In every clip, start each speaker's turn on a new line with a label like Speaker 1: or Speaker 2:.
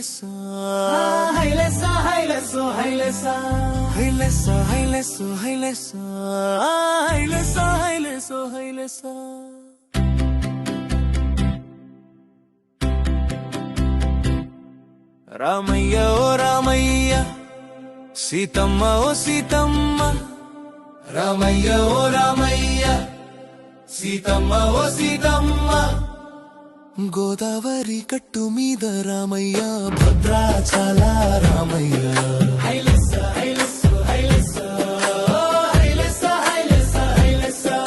Speaker 1: హైలెస్సా హైలెస్సా హైలెస్సో హైలెస్సా హైలెస్సా హైలెస్సో హైలెస్సా హైలెస్సా హైలెస్సో హైలెస్సా రామయ్య ఓ రామయ్య సీతమ్మ ఓ సీతమ్మ రామయ్య ఓ రామయ్య సీతమ్మ ఓ సీతమ్మ గోదావరి కట్టు మీద రామయ్య భద్రాచల రామయ్య హైలెస్సా హైలెస్సో హైలెస్సా హైలెస్సా హైలెస్సా హైలెస్సా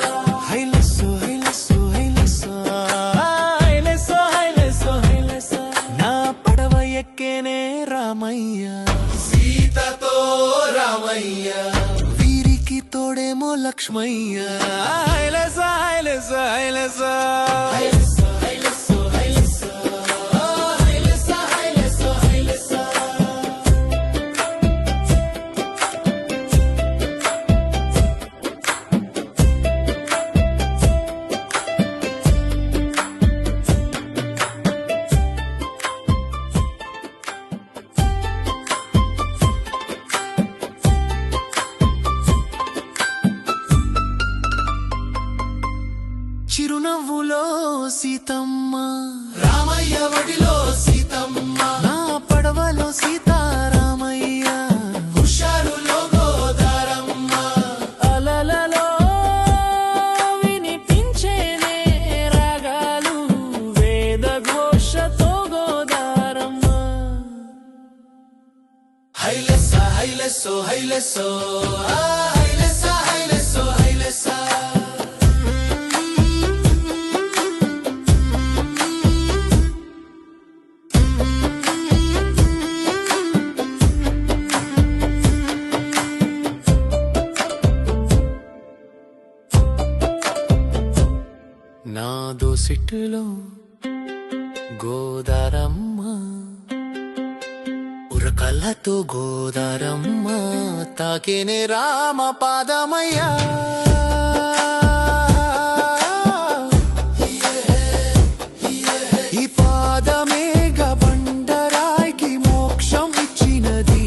Speaker 1: హైలెస్సో హైలెస్సో హైలెస్సా హైలెస్సో హైలెస్సో హైలెస్సా నా పడవ ఎక్కేనే రామయ్య సీతతో రామయ్య వీరికి తోడేమో లక్ష్మయ్య హైలెస్సా హైలెస్సా హైలెస్సా చిరునవ్వులో సీతమ్మ రామయ్య వడిలో సీతమ్మ నా పడవలో సీతారామయ్య హుషారులో గోదారమ్మ అలలలో వినిపించేనే రాగాలు వేద ఘోషతో గోదారమ్మ హైలెస్సా హైలెస్సో హైలెస్సో హైలెస్సా హైలెస్సో హైలెస్సా నా దోసిట్టులో గోదారమ్మ ఉరకలతో గోదారమ్మ తాకేనే రామ పాదమయ్యా ఈ పాదమేగ బండరాయికి మోక్షం ఇచ్చినది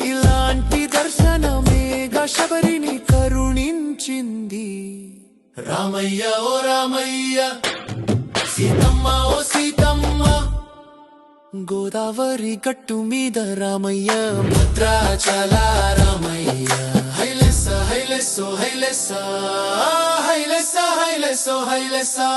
Speaker 1: ఇలాంటి దర్శనమేగ శబరిని కరుణించింది రామయ్య ఓ రామయ్య సీతమ్మ ఓ సీతమ్మ గోదావరి గట్టు మీద రామయ్య భద్రాచల రామయ్య హైలెస్సా హైలెస్సో హైలెస్సా హైలెస్సా హైలెస్సో హైలెస్సా